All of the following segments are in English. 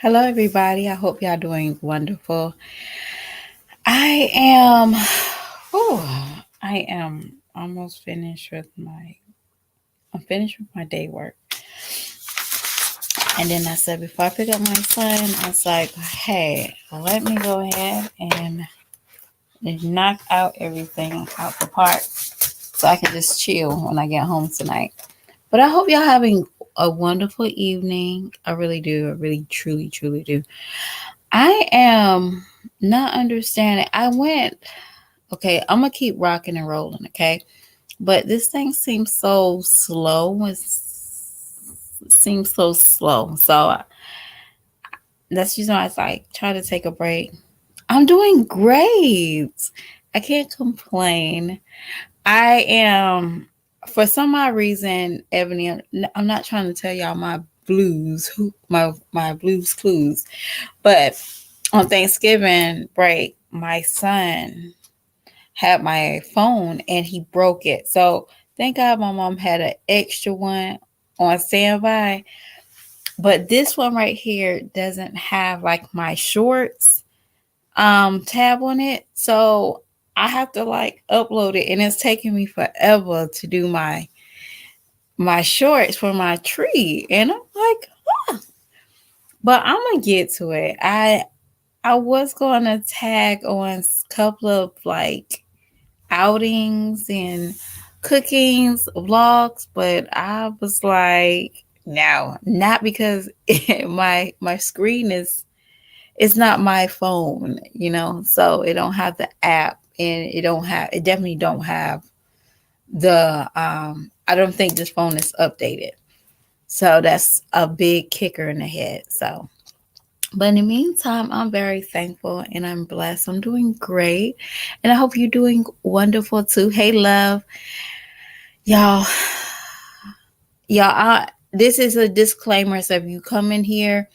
Hello, everybody. I hope y'all doing wonderful. I am, I am almost finished with I'm finished with my day work. And then I said, before I pick up my son, I was like, hey, let me go ahead and knock out everything out the park so I can just chill when I get home tonight. But I hope y'all having a wonderful evening. I really do. I really, truly, truly do. I am not understanding. Okay, I'm going to keep rocking and rolling, okay? But this thing seems so slow. It seems so slow. So that's just why I was like, try to take a break. I'm doing great. I can't complain. I am, for some odd reason, Ebony, I'm not trying to tell y'all my my blues clues, but on Thanksgiving break, my son had my phone and he broke it. So thank God my mom had an extra one on standby. But this one right here doesn't have like my shorts tab on it. So I have to like upload it and it's taking me forever to do my shorts for my tree. And I'm like, but I'm gonna get to it. I was gonna tag on a couple of like outings and cookings, vlogs, but I was like, no, not because my screen is it's not my phone, so it don't have the app and it definitely don't have the I don't think this phone is updated. So that's a big kicker in the head. So but in the meantime, I'm very thankful and I'm blessed. I'm doing great. And I hope you're doing wonderful too. Hey, love. Y'all, this is a disclaimer. So if you come in here,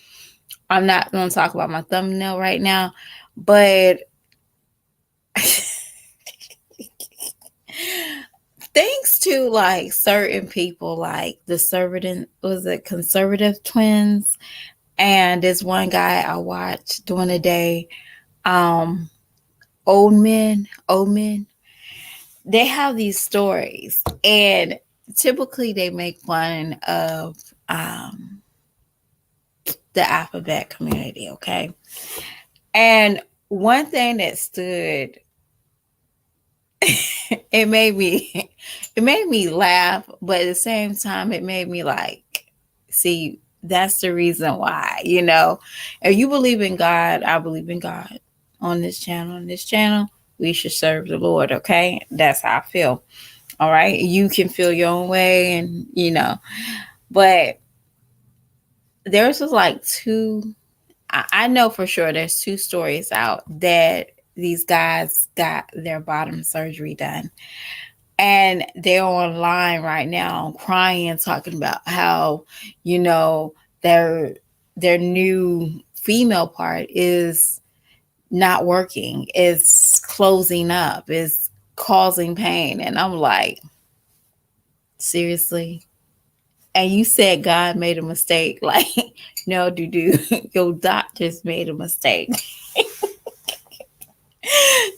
I'm not going to talk about my thumbnail right now. But thanks to like certain people, like the conservative twins. And this one guy I watched during the day, um, old men, they have these stories and typically they make fun of the alphabet community, okay? And one thing that stood it made me laugh, but at the same time it made me like, see, that's the reason why, if you believe in God, I believe in God. On this channel we should serve the Lord, okay? That's how I feel. All right, you can feel your own way, and but there's just like two. I know for sure there's two stories out that these guys got their bottom surgery done, and they're online right now crying, talking about how their new female part is not working, is closing up, is causing pain, and I'm like, seriously? And you said God made a mistake. Like, no, your doctors made a mistake.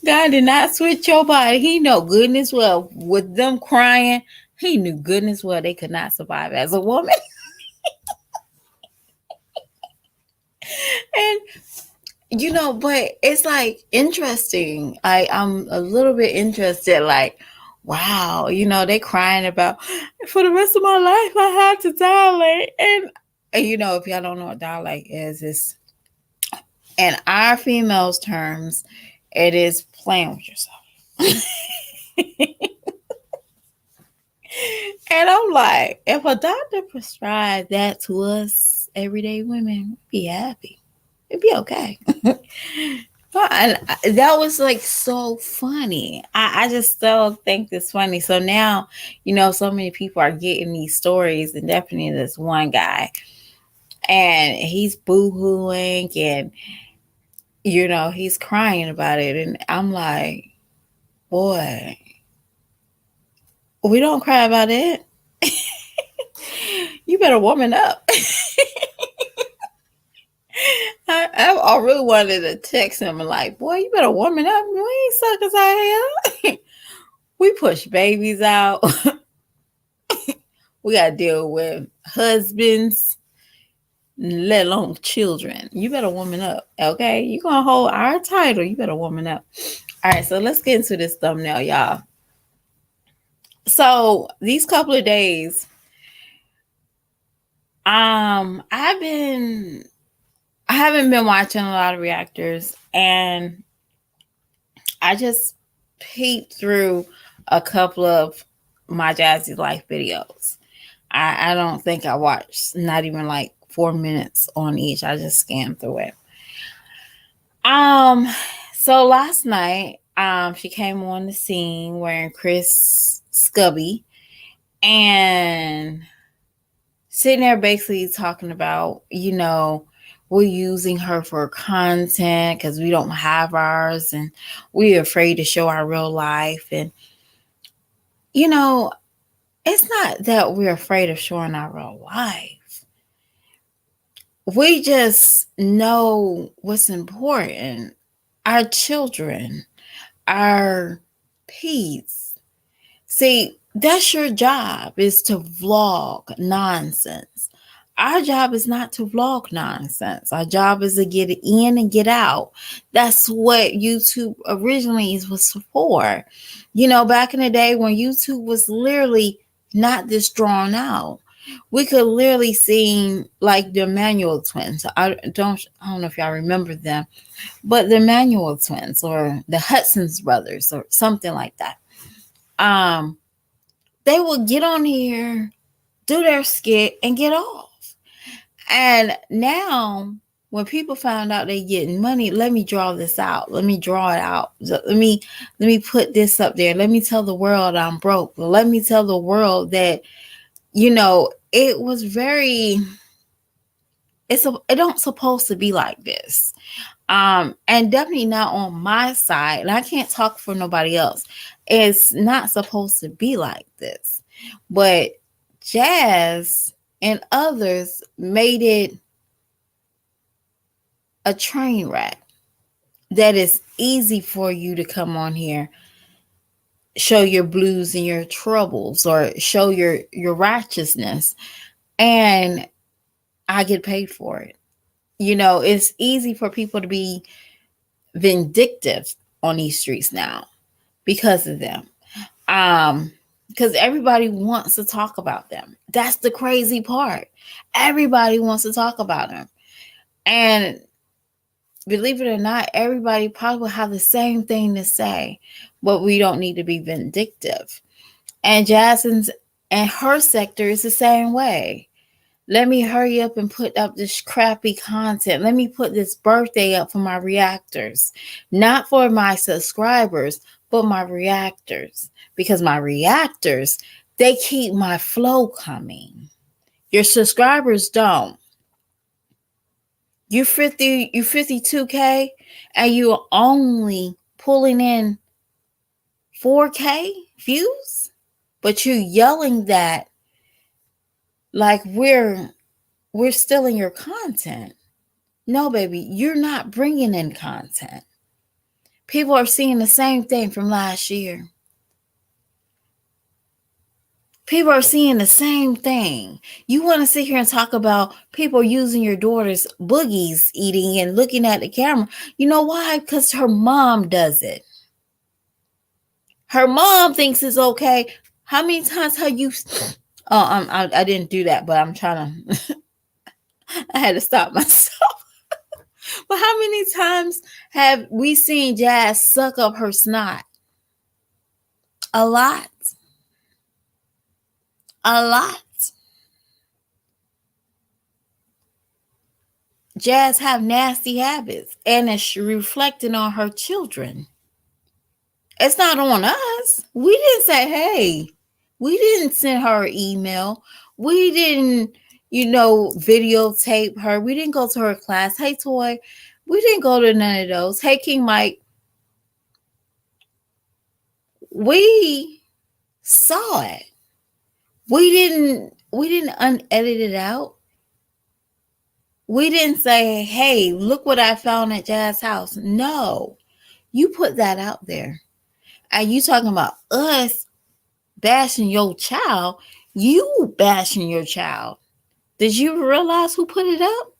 God did not switch your body. He know goodness well with them crying. He knew goodness well they could not survive as a woman. And but it's like interesting. I'm a little bit interested. Like, wow, they crying about for the rest of my life I had to dilate. And if y'all don't know what dilate is, it's in our females' terms, it is playing with yourself. And I'm like, if a doctor prescribed that to us everyday women, we'd be happy. It'd be okay. And that was like so funny. I just still think it's funny. So now, so many people are getting these stories, and definitely this one guy, and he's boo-hooing and he's crying about it. And I'm like, boy, we don't cry about it. You better woman up. I really wanted to text him and like, boy, you better warm it up. We ain't suckers out here. We push babies out. We got to deal with husbands, let alone children. You better woman up, okay? You gonna hold our title. You better woman up. All right, so let's get into this thumbnail, y'all. So these couple of days, I haven't been watching a lot of reactors, and I just peeped through a couple of my Jazzy Life videos. I don't think I watched not even like 4 minutes on each. I just scanned through it. So last night, she came on the scene wearing Chris Scubby and sitting there basically talking about, we're using her for content because we don't have ours and we're afraid to show our real life. And, it's not that we're afraid of showing our real life. We just know what's important. Our children, our peace. See, that's your job, is to vlog nonsense. Our job is not to vlog nonsense. Our job is to get it in and get out. That's what YouTube originally was for. Back in the day when YouTube was literally not this drawn out, we could literally see like the Manual twins. I don't know if y'all remember them, but the Manual twins or the Hudson's brothers or something like that. They would get on here, do their skit, and get off. And now, when people found out they getting money, let me draw this out. Let me draw it out. Let me put this up there. Let me tell the world I'm broke. Let me tell the world that, it was very. It don't supposed to be like this. And definitely not on my side. And I can't talk for nobody else. It's not supposed to be like this. But Jazz and others made it a train wreck that is easy for you to come on here, show your blues and your troubles, or show your righteousness, and I get paid for it. It's easy for people to be vindictive on these streets now because of them. Because everybody wants to talk about them. That's the crazy part. Everybody wants to talk about them. And believe it or not, everybody probably will have the same thing to say, but we don't need to be vindictive. And Jasmine's and her sector is the same way. Let me hurry up and put up this crappy content. Let me put this birthday up for my reactors. Not for my subscribers, but my reactors. Because my reactors, they keep my flow coming. Your subscribers don't. You're 52K, and you're only pulling in 4K views, but you're yelling that like we're stealing your content. No, baby, you're not bringing in content. People are seeing the same thing from last year. People are seeing the same thing. You want to sit here and talk about people using your daughter's boogies, eating and looking at the camera. You know why? Because her mom does it. Her mom thinks it's okay. How many times have you... Oh, I didn't do that, but I'm trying to... I had to stop myself. But how many times have we seen Jazz suck up her snot? A lot. A lot. Jazz have nasty habits, and it's reflecting on her children. It's not on us. We didn't say, hey, we didn't send her an email. We didn't, videotape her. We didn't go to her class. Hey, Toy, we didn't go to none of those. Hey, King Mike, we saw it. We didn't unedit it out. We didn't say, hey, look what I found at Jazz's house. No, you put that out there. And you talking about us bashing your child? You bashing your child. Did you realize who put it up?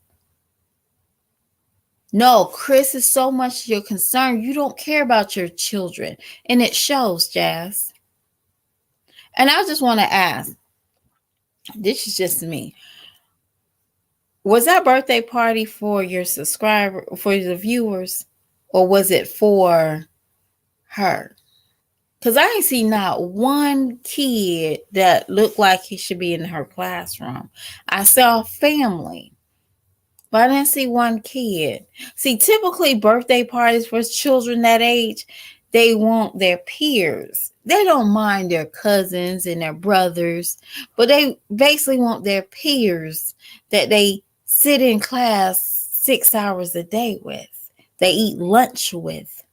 No, Chris is so much your concern. You don't care about your children. And it shows, Jazz. And I just want to ask, this is just me. Was that birthday party for your subscriber, for the viewers, or was it for her? Because I ain't see not one kid that looked like he should be in her classroom. I saw a family, but I didn't see one kid. See, typically birthday parties for children that age, they want their peers. They don't mind their cousins and their brothers, but they basically want their peers that they sit in class 6 hours a day with. They eat lunch with.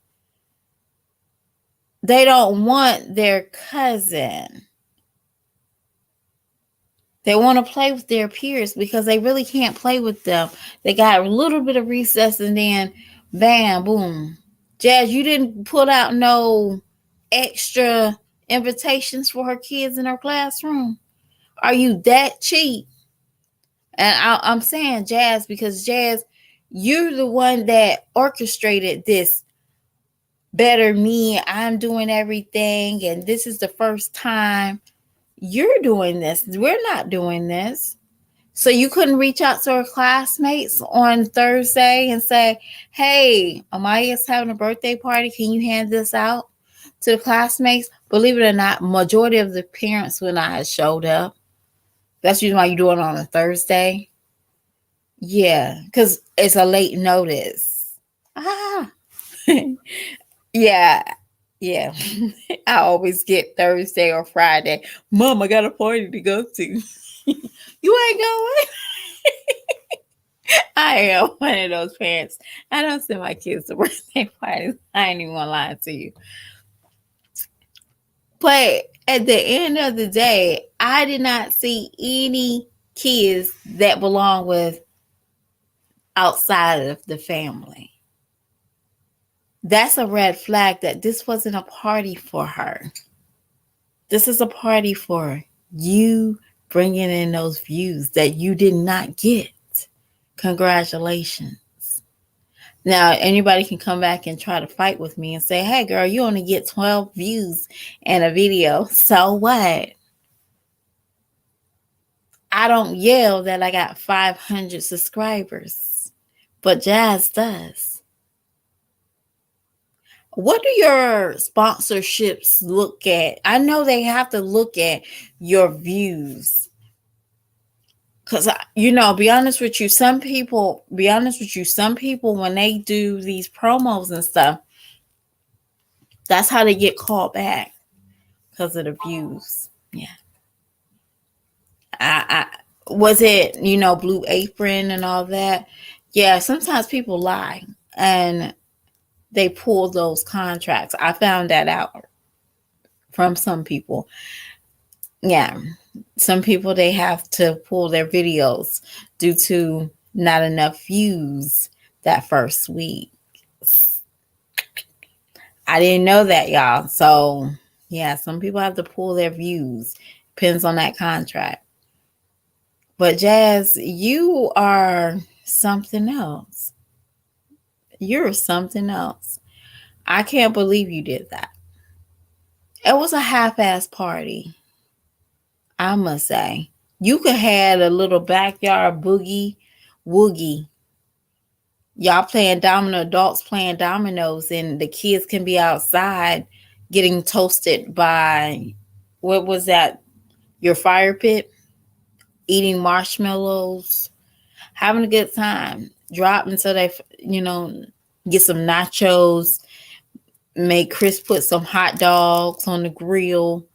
They don't want their cousin. They want to play with their peers because they really can't play with them. They got a little bit of recess and then bam, boom. Jazz, you didn't put out no extra invitations for her kids in her classroom. Are you that cheap? And I'm saying Jazz because Jazz, you're the one that orchestrated this better me. I'm doing everything. And this is the first time you're doing this. We're not doing this. So you couldn't reach out to her classmates on Thursday and say, hey, Amaya's having a birthday party. Can you hand this out to the classmates? Believe it or not, majority of the parents would not have showed up. That's usually why you do it on a Thursday. Yeah, because it's a late notice. Ah. Yeah. Yeah. I always get Thursday or Friday. Mom, I got a party to go to. You ain't going? I am one of those parents. I don't send my kids to birthday parties. I ain't even gonna lie to you. But at the end of the day, I did not see any kids that belong with outside of the family. That's a red flag that this wasn't a party for her. This is a party for you bringing in those views that you did not get. Congratulations. Now, anybody can come back and try to fight with me and say, hey, girl, you only get 12 views in a video. So what? I don't yell that I got 500 subscribers, but Jazz does. What do your sponsorships look at? I know they have to look at your views. Because, be honest with you, some people, when they do these promos and stuff, that's how they get called back because of the views. Yeah. I was it, Blue Apron and all that. Yeah, sometimes people lie and they pull those contracts. I found that out from some people. Yeah. Some people, they have to pull their videos due to not enough views that first week. I didn't know that, y'all. So, yeah, some people have to pull their views. Depends on that contract. But, Jazz, you are something else. You're something else. I can't believe you did that. It was a half-ass party, I must say. You could have a little backyard boogie woogie. Y'all playing adults playing dominoes, and the kids can be outside getting toasted by, what was that, your fire pit, eating marshmallows, having a good time. Drop until they, get some nachos, make Chris put some hot dogs on the grill,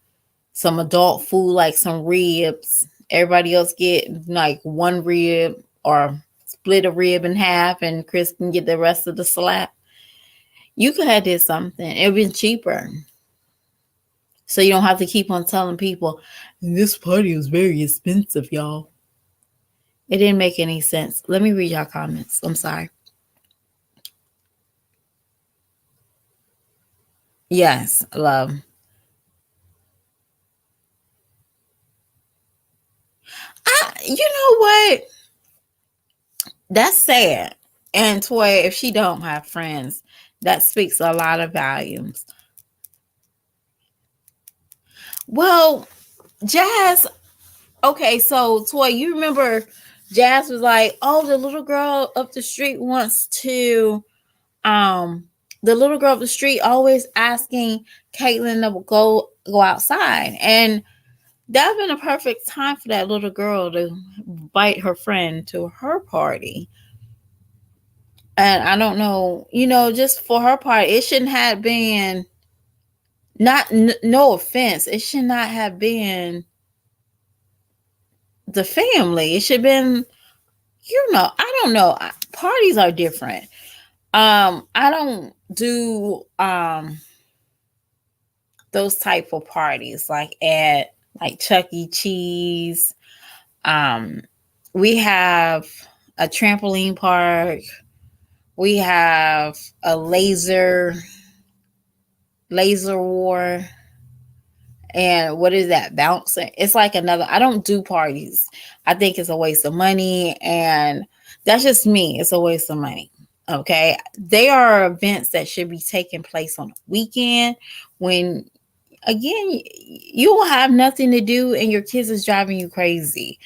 some adult food like some ribs. Everybody else get like one rib or split a rib in half, and Chris can get the rest of the slap. You could have did something. It would been cheaper. So you don't have to keep on telling people, this party was very expensive, y'all. It didn't make any sense. Let me read y'all comments. I'm sorry. Yes, love. You know what? That's sad. And Toy, if she don't have friends, that speaks a lot of volumes. Well, Jazz, okay, so Toy, you remember Jazz was like, oh, the little girl up the street wants to the little girl up the street always asking Caitlin to go outside. And that'd been a perfect time for that little girl to invite her friend to her party. And I don't know, just for her part, it shouldn't have been no offense, it should not have been the family. It should have been, I don't know. Parties are different. I don't do those type of parties like at like Chuck E. Cheese. We have a trampoline park. We have a laser war. And what is that? Bouncing. It's like another. I don't do parties. I think it's a waste of money. And that's just me. It's a waste of money. Okay. They are events that should be taking place on a weekend when, again, you will have nothing to do and your kids is driving you crazy.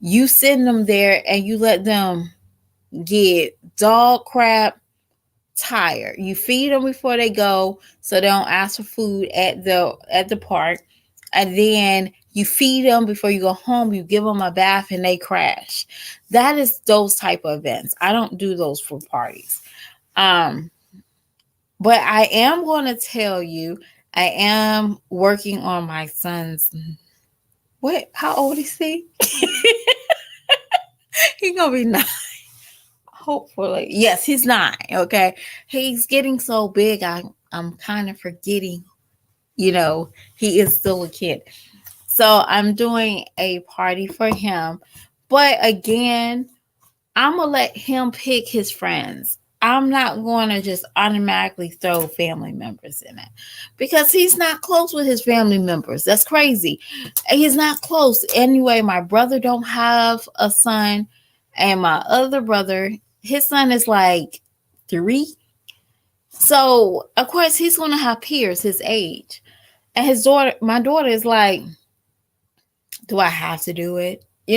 You send them there and you let them get dog crap, tired. You feed them before they go so they don't ask for food at the park. And then you feed them before you go home. You give them a bath and they crash. That is those type of events. I don't do those for parties. But I am going to tell you, I am working on my son's. What? How old is he? He's gonna be 9. Hopefully, yes, he's 9. Okay, he's getting so big. I'm kind of forgetting. He is still a kid. So I'm doing a party for him, but again, I'm gonna let him pick his friends. I'm not going to just automatically throw family members in it because he's not close with his family members. That's crazy. He's not close. Anyway, my brother don't have a son, and my other brother, his son is like 3. So, of course, he's going to have peers his age. And my daughter is like, do I have to do it? I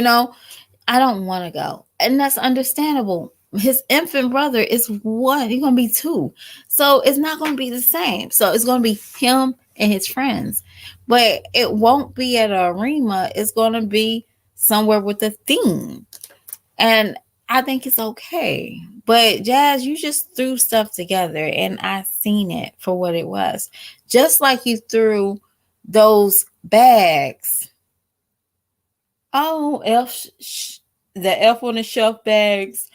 don't want to go. And that's understandable. His infant brother is 1. He's going to be 2. So it's not going to be the same. So it's going to be him and his friends. But it won't be at an arena. It's going to be somewhere with a theme. And I think it's okay. But Jazz, you just threw stuff together and I seen it for what it was. Just like you threw those bags. Oh, the Elf on the Shelf bags,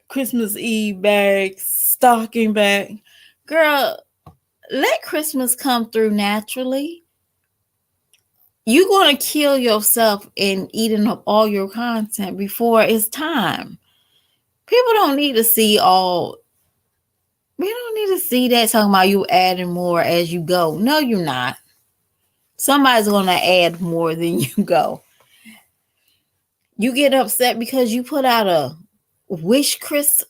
Christmas Eve bags, stocking bag. Girl, let Christmas come through naturally. You're going to kill yourself in eating up all your content before it's time. People don't need to see all. We don't need to see that talking about you adding more as you go. No, you're not. Somebody's going to add more than you go. You get upset because you put out a wish,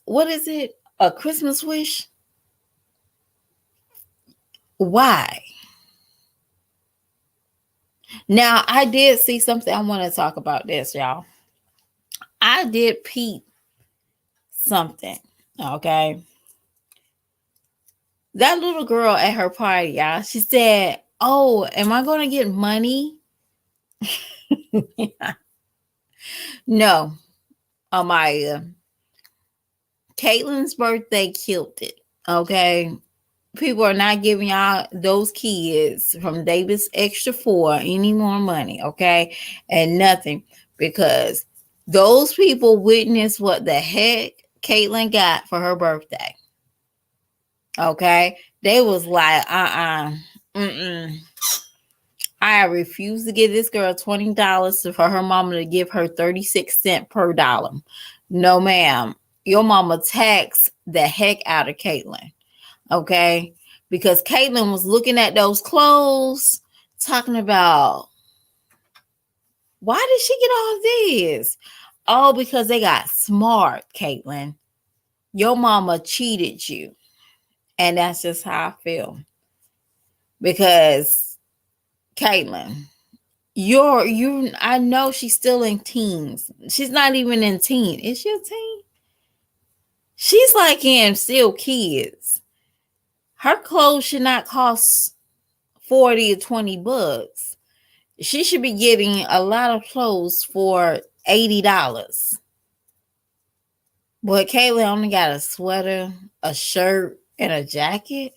what is it? A Christmas wish? Why? Now, I did see something. I want to talk about this, y'all. I did peep something. Okay. That little girl at her party, y'all, she said, oh, am I going to get money? No, Amaya. Caitlin's birthday killed it. Okay. People are not giving y'all those kids from Davis Extra 4 any more money, okay? And nothing, because those people witnessed what the heck Caitlin got for her birthday. Okay? They was like, I I refuse to give this girl $20 for her mama to give her 36 cents per dollar. No, ma'am. Your mama taxed the heck out of Caitlin. Okay? Because Caitlin was looking at those clothes, talking about, why did she get all this? Oh, because they got smart, Caitlin. Your mama cheated you. And that's just how I feel. Because Caitlin, I know she's still in teens. She's not even in teen. Is she a teen? She's like in still kids. Her clothes should not cost 40 or 20 bucks. She should be getting a lot of clothes for $80. But Kayla only got a sweater, a shirt, and a jacket.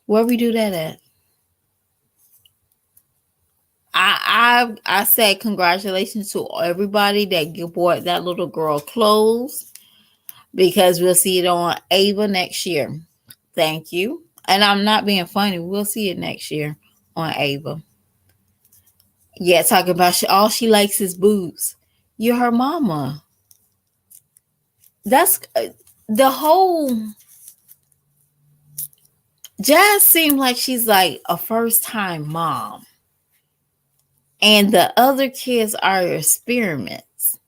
Where we do that at? I say congratulations to everybody that bought that little girl clothes, because we'll see it on Ava next year. Thank you. And I'm not being funny. We'll see it next year on Ava. Yeah, talking about all she likes is boobs. You're her mama. That's the whole. Jazz seemed like she's like a first time mom. And the other kids are experiments.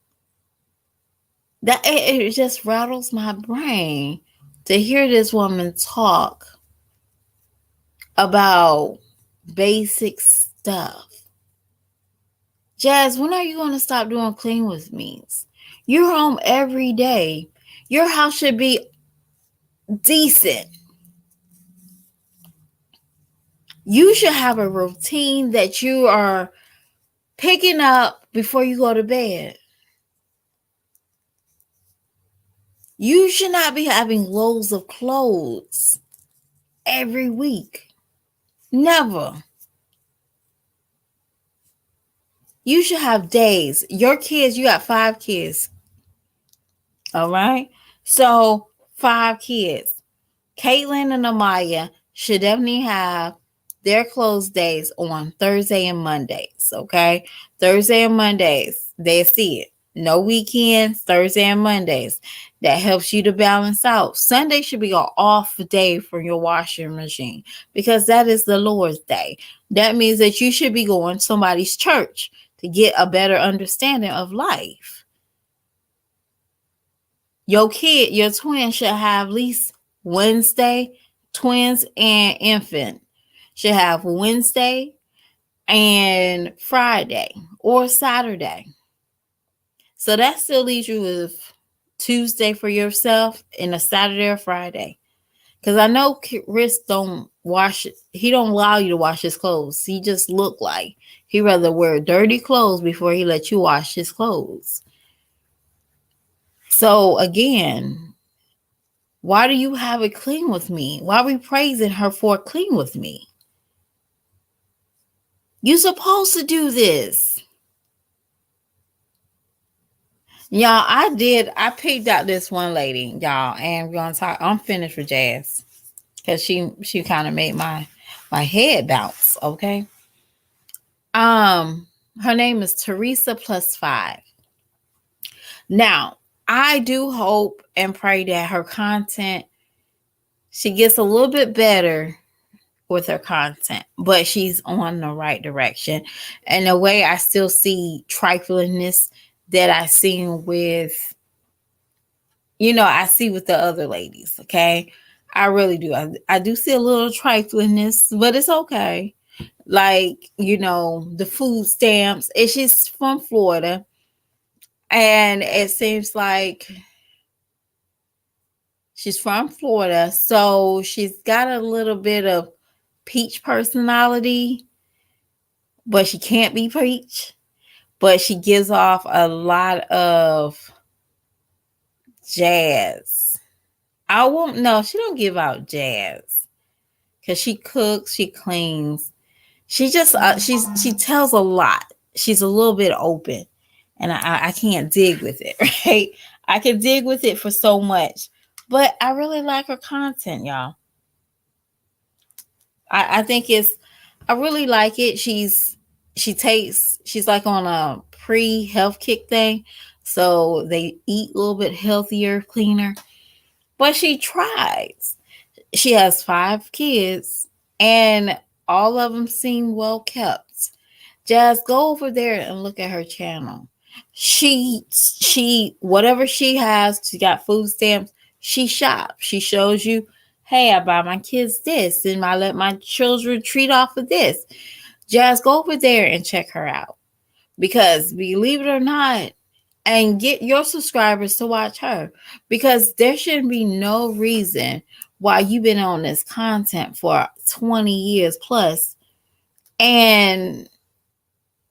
That it just rattles my brain to hear this woman talk about basic stuff. Jazz, when are you going to stop doing clean with me's? You're home every day. Your house should be decent. You should have a routine that you are picking up before you go to bed. You should not be having loads of clothes every week. Never. You should have days. Your kids, you got 5 kids. All right? So, 5 kids. Caitlin and Amaya should definitely have their close days on Thursday and Mondays. Okay? Thursday and Mondays. They see it. No weekends, Thursday and Mondays. That helps you to balance out. Sunday should be an off day for your washing machine, because that is the Lord's day. That means that you should be going to somebody's church to get a better understanding of life. Your twin should have at least Wednesday. Twins and infant should have Wednesday and Friday or Saturday. So that still leaves you with Tuesday for yourself and a Saturday or Friday. Because I know Chris don't wash it. He don't allow you to wash his clothes. He just look like he rather wear dirty clothes before he let you wash his clothes. So again, why do you have it clean with me? Why are we praising her for clean with me? You're supposed to do this. Y'all, I picked out this one lady, y'all, and we're gonna talk. I'm finished with Jazz. Because she kind of made my head bounce, okay? Her name is Teresa plus 5. Now, I do hope and pray that her content, she gets a little bit better with her content, but she's on the right direction. And the way I still see triflingness that I seen with, I see with the other ladies, okay? I really do. I do see a little triflingness, but it's okay. Like, the food stamps. And she's from Florida. And it seems like she's from Florida. So she's got a little bit of peach personality, but she can't be peach. But she gives off a lot of jazz. I won't know. She don't give out jazz. Because she cooks, she cleans. She just, she tells a lot. She's a little bit open. And I can't dig with it, right? I can dig with it for so much. But I really like her content, y'all. I think it's I really like it. She's like on a pre-health kick thing. So they eat a little bit healthier, cleaner. But she tries. She has 5 kids and all of them seem well kept. Jazz, go over there and look at her channel. She whatever she has, she got food stamps. She shops. She shows you, hey, I buy my kids this, and I let my children treat off of this. Jazz, go over there and check her out because believe it or not, and get your subscribers to watch her because there shouldn't be no reason why you've been on this content for 20 years plus and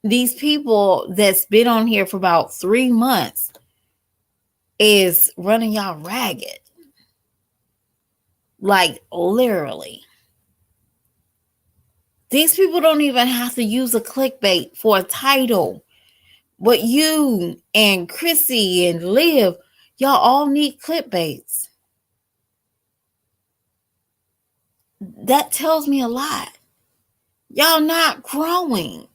these people that's been on here for about 3 months is running y'all ragged. Like literally. These people don't even have to use a clickbait for a title. But you and Chrissy and Liv, y'all all need clickbaits. That tells me a lot. Y'all not growing.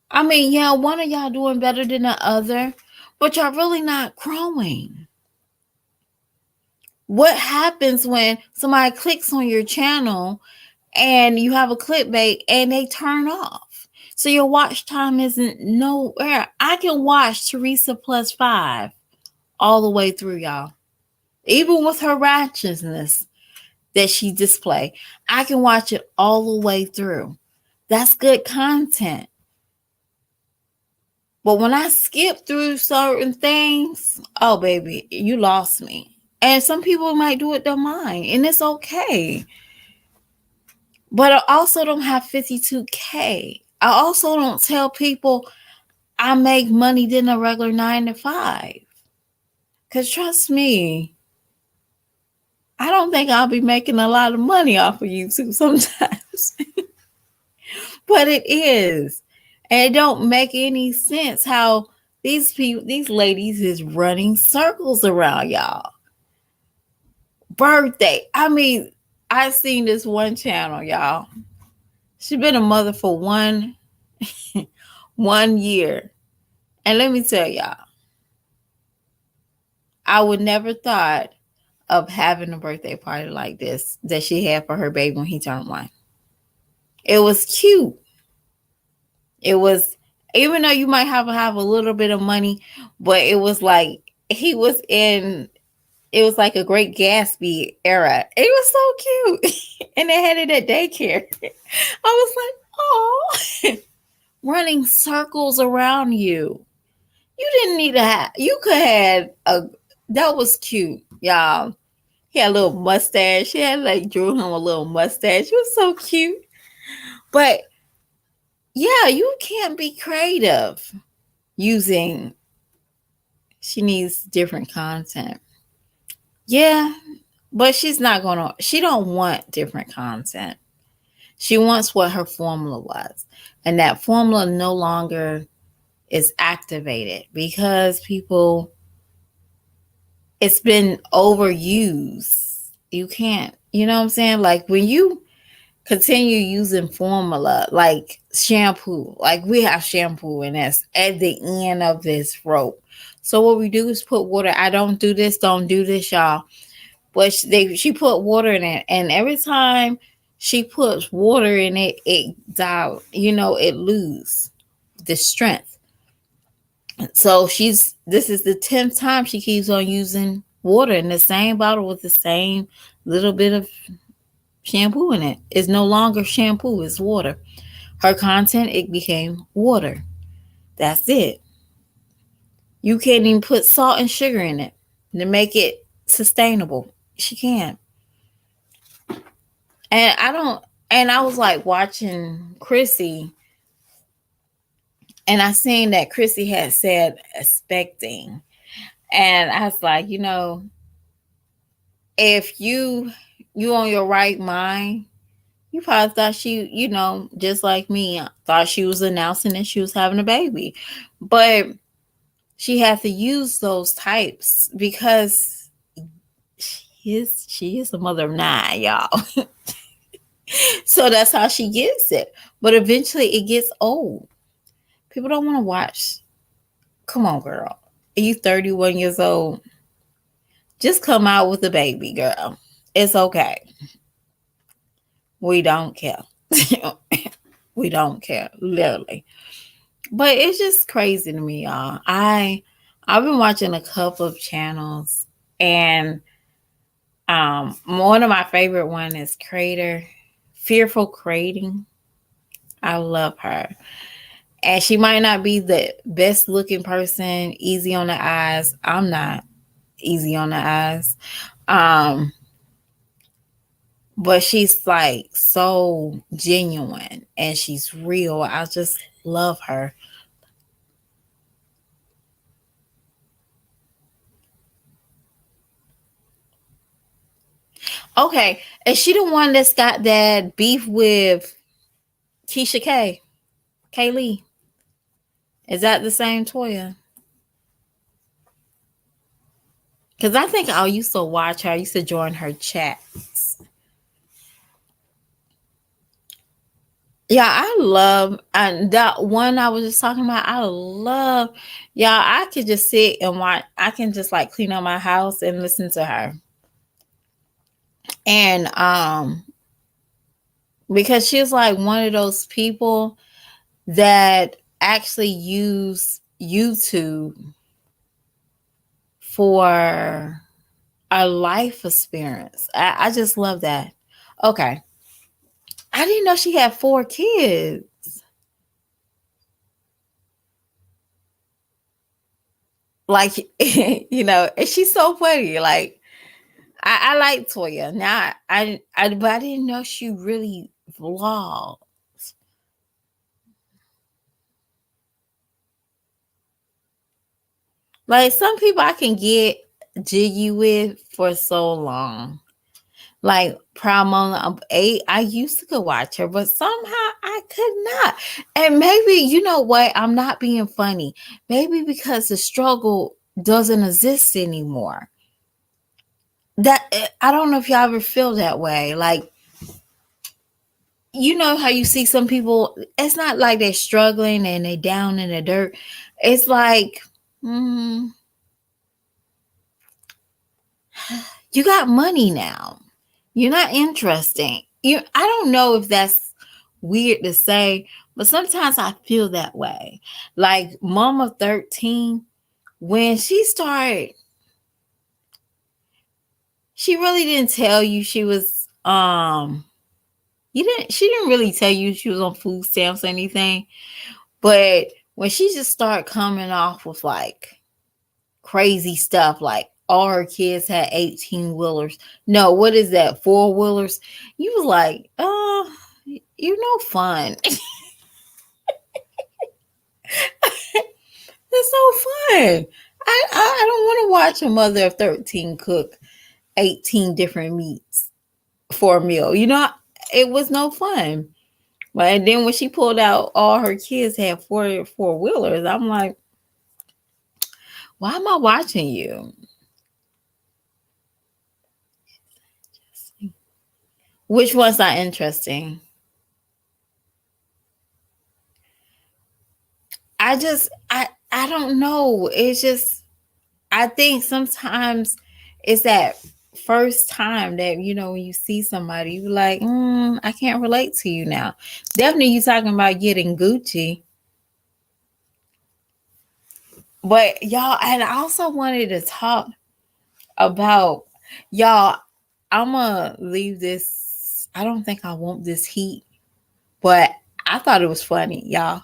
I mean, yeah, one of y'all doing better than the other, but y'all really not growing. What happens when somebody clicks on your channel and you have a clickbait and they turn off? So your watch time isn't nowhere. I can watch Teresa plus 5 all the way through, y'all. Even with her righteousness that she display, I can watch it all the way through. That's good content. But when I skip through certain things, oh baby, you lost me. And some people might do it their mind, and it's okay. But I also don't have 52K. I also don't tell people I make money than a regular 9 to 5. Because trust me, I don't think I'll be making a lot of money off of YouTube sometimes. But it is. And it don't make any sense how these people, these ladies is running circles around y'all. Birthday. I mean, I seen this one channel, y'all. She been a mother for one year. And let me tell y'all, I would never thought of having a birthday party like this that she had for her baby when he turned 1. It was cute. It was, even though you might have a little bit of money, but it was like he was in, it was like a Great Gatsby era. It was so cute. And they had it at daycare. I was like, oh, running circles around you. You didn't need to have, you could have that was cute, y'all. He had a little mustache. She had like drew him a little mustache. It was so cute. But yeah, you can't be creative using, she needs different content. Yeah, but she's not gonna, she don't want different content. She wants what her formula was. And that formula no longer is activated because people, it's been overused. You can't, you know what I'm saying? Like when you continue using formula like shampoo, like we have shampoo and that's at the end of this rope. So what we do is put water. I don't do this, y'all. But she put water in it, and every time she puts water in it, it dial, it lose the strength. So this is the 10th time she keeps on using water in the same bottle with the same little bit of shampoo in it. It's no longer shampoo, it's water. Her content, it became water. That's it. You can't even put salt and sugar in it to make it sustainable. She can't. And I was like watching Chrissy, and I seen that Chrissy had said expecting. And I was like, if you on your right mind, you probably thought she, just like me, thought she was announcing that she was having a baby. But she had to use those types because she is a mother of 9, y'all. So that's how she gets it. But eventually it gets old. People don't want to watch. Come on, girl. Are you 31 years old? Just come out with a baby, girl. It's okay. We don't care. We don't care, literally. But it's just crazy to me, y'all. I've been watching a couple of channels, and one of my favorite one is Creator, Fearful Creating. I love her. And she might not be the best looking person, easy on the eyes. I'm not easy on the eyes. Um, but she's like so genuine and she's real. I just love her. Okay, is she the one that's got that beef with Keisha K? Kaylee? Is that the same Toya? Because I think I used to watch her. I used to join her chats. Yeah, I love and that one I was just talking about. I love y'all. I could just sit and watch. I can just like clean up my house and listen to her. And because she's like one of those people that actually use YouTube for a life experience. I just love that. Okay. I didn't know she had 4 kids. Like, and she's so funny. Like, I like Toya. Now, but I didn't know she really vlogged. Like, some people I can get jiggy with for so long. Like Proud 8, I used to go watch her, but somehow I could not. And maybe, you know what? I'm not being funny. Maybe because the struggle doesn't exist anymore. That I don't know if y'all ever feel that way. Like, you know how you see some people, it's not like they're struggling and they down in the dirt. It's like, mm, you got money now. You're not interesting. I don't know if that's weird to say, but sometimes I feel that way. Like Mama 13, when she started, she really didn't tell you she was she didn't really tell you she was on food stamps or anything. But when she just started coming off with like crazy stuff, like all her kids had 18 wheelers. No, what is that? 4 wheelers. You was like, you're no fun. It's so fun. I don't want to watch a mother of 13 cook 18 different meats for a meal. It was no fun. But and then when she pulled out all her kids had four wheelers, I'm like, why am I watching you? Which one's not interesting? I don't know. It's just I think sometimes it's that first time that when you see somebody, you're like, I can't relate to you now. Definitely, you talking about getting Gucci, but y'all, and I also wanted to talk about y'all. I'm gonna leave this. I don't think I want this heat, but I thought it was funny, y'all.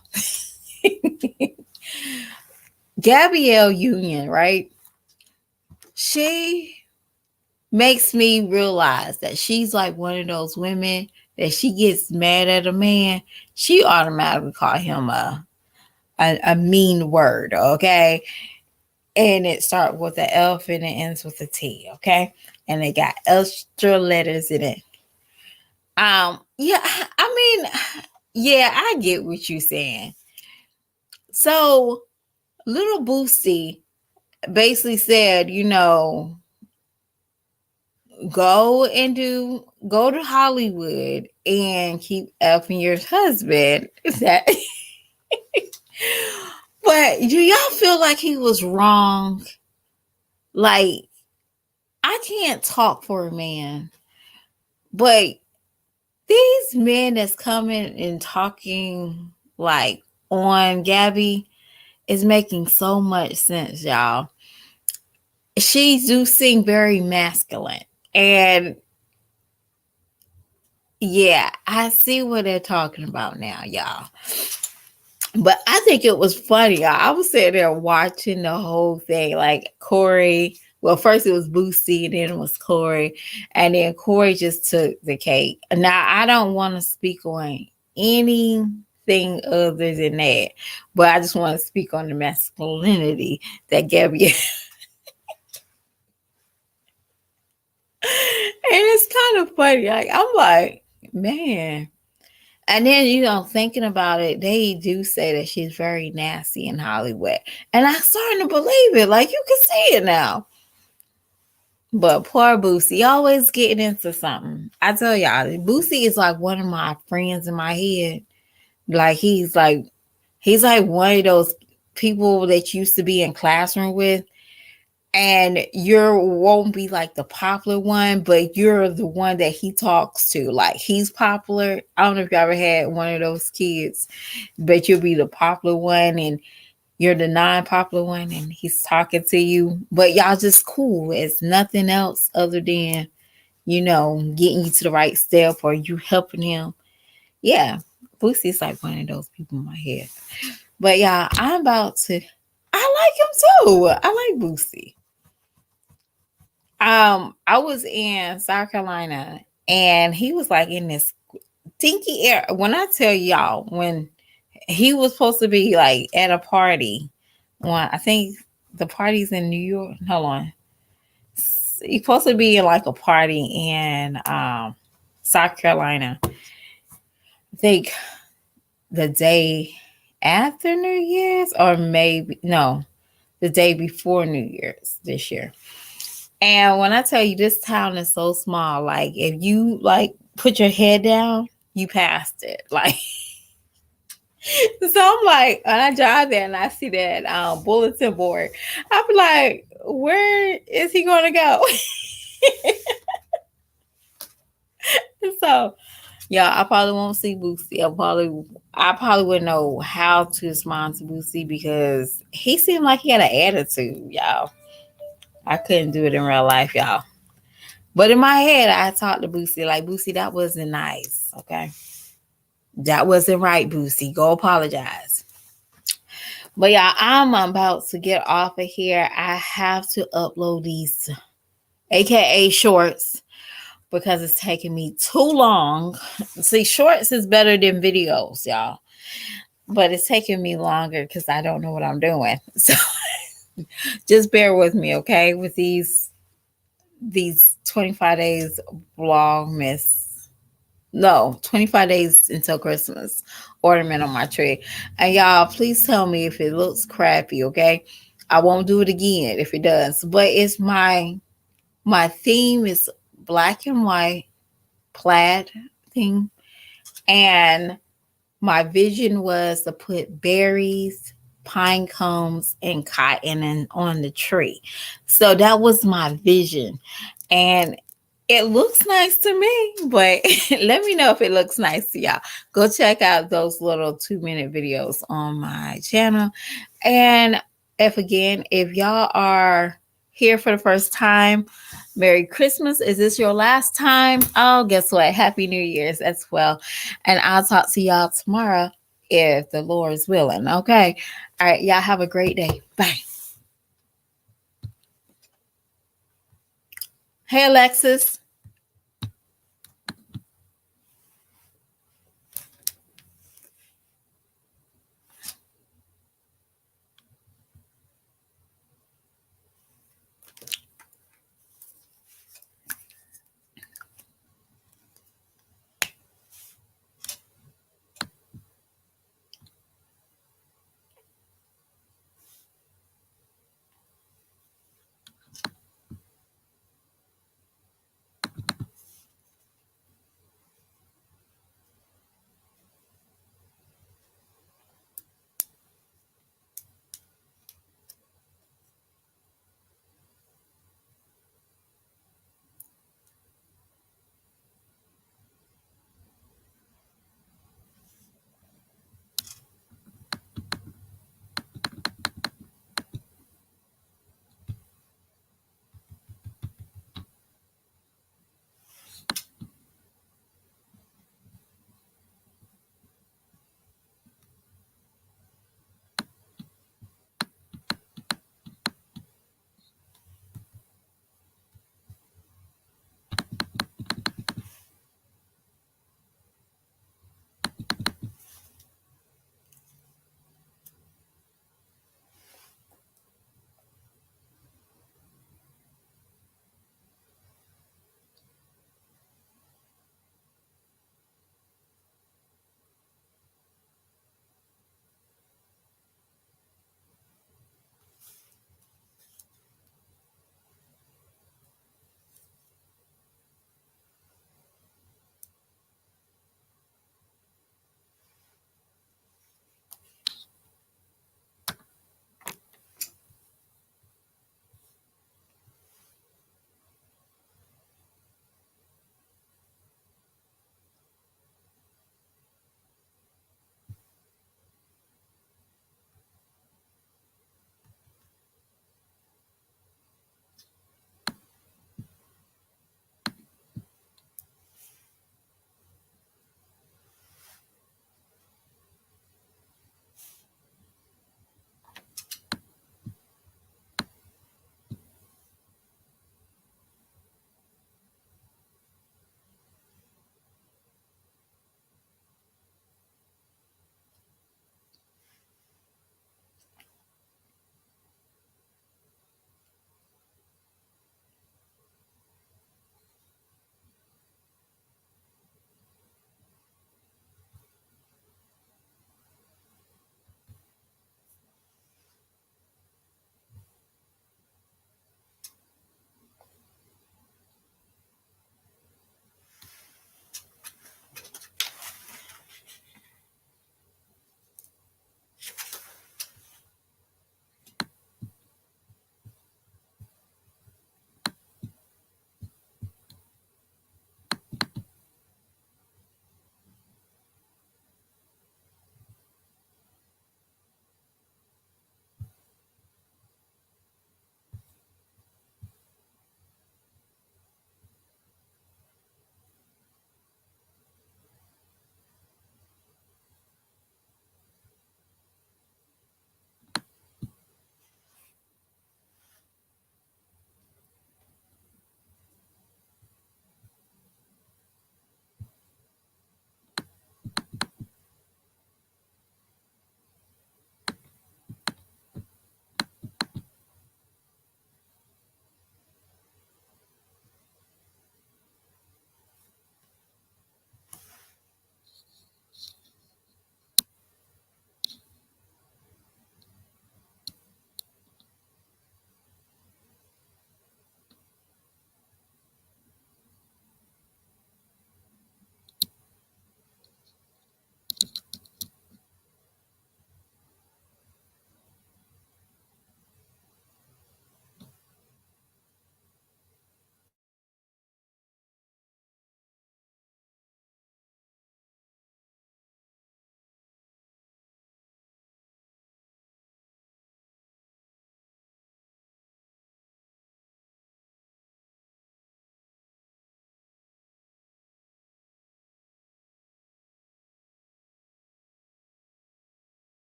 Gabrielle Union, right? She makes me realize that she's like one of those women that she gets mad at a man, she automatically call him a mean word, okay? And it starts with the F and it ends with a T, okay? And they got extra letters in it. Yeah, I mean, yeah, I get what you're saying. So little Boosie basically said, go to Hollywood and keep effing your husband. Is that but do y'all feel like he was wrong? Like, I can't talk for a man, but these men that's coming and talking like on Gabby is making so much sense, y'all. She do seem very masculine. And yeah, I see what they're talking about now, y'all. But I think it was funny, y'all. I was sitting there watching the whole thing. Like Corey, well, first it was Boosie, and then it was Corey. And then Corey just took the cake. Now, I don't want to speak on anything other than that. But I just want to speak on the masculinity that Gabby. And it's kind of funny. Like, I'm like, man. And then, thinking about it, they do say that she's very nasty in Hollywood. And I'm starting to believe it. Like, you can see it now. But poor Boosie, always getting into something. I tell y'all, Boosie is like one of my friends in my head. Like, he's like one of those people that used to be in classroom with. And you won't be like the popular one, but you're the one that he talks to. Like, he's popular. I don't know if you ever had one of those kids, but you'll be the popular one and you're the non-popular one, and he's talking to you. But y'all just cool. It's nothing else other than, getting you to the right step or you helping him. Yeah, Boosie's like one of those people in my head. But yeah, I like him too. I like Boosie. I was in South Carolina and he was like in this stinky air. When I tell y'all, when he was supposed to be like at a party, I think the party's in New York. Hold on. He's supposed to be in like a party in South Carolina. I think the day after New Year's, or maybe no, the day before New Year's this year. And when I tell you this town is so small, like if you like put your head down, you passed it. Like, so I'm like, when I drive there and I see that bulletin board, I be like, where is he gonna go? So yeah, I probably won't see Boosie. I probably wouldn't know how to respond to Boosie because he seemed like he had an attitude, y'all. I couldn't do it in real life, y'all. But in my head, I talked to Boosie like, Boosie, that wasn't nice. Okay. That wasn't right, Boosie. Go apologize. But yeah, I'm about to get off of here. I have to upload these AKA shorts because it's taking me too long. See, shorts is better than videos, y'all. But it's taking me longer because I don't know what I'm doing. So just bear with me, okay? With these 25 days vlogmas. No, 25 days until Christmas ornament on my tree. And y'all, please tell me if it looks crappy, okay? I won't do it again if it does. But it's my theme is black and white plaid thing. And my vision was to put berries, pine cones, and cotton on the tree. So that was my vision. And it looks nice to me, but let me know if it looks nice to y'all. Go check out those little 2-minute videos on my channel. And if y'all are here for the first time, Merry Christmas. Is this your last time? Oh, guess what? Happy New Year's as well. And I'll talk to y'all tomorrow if the Lord is willing. Okay. All right. Y'all have a great day. Bye. Hey, Alexis.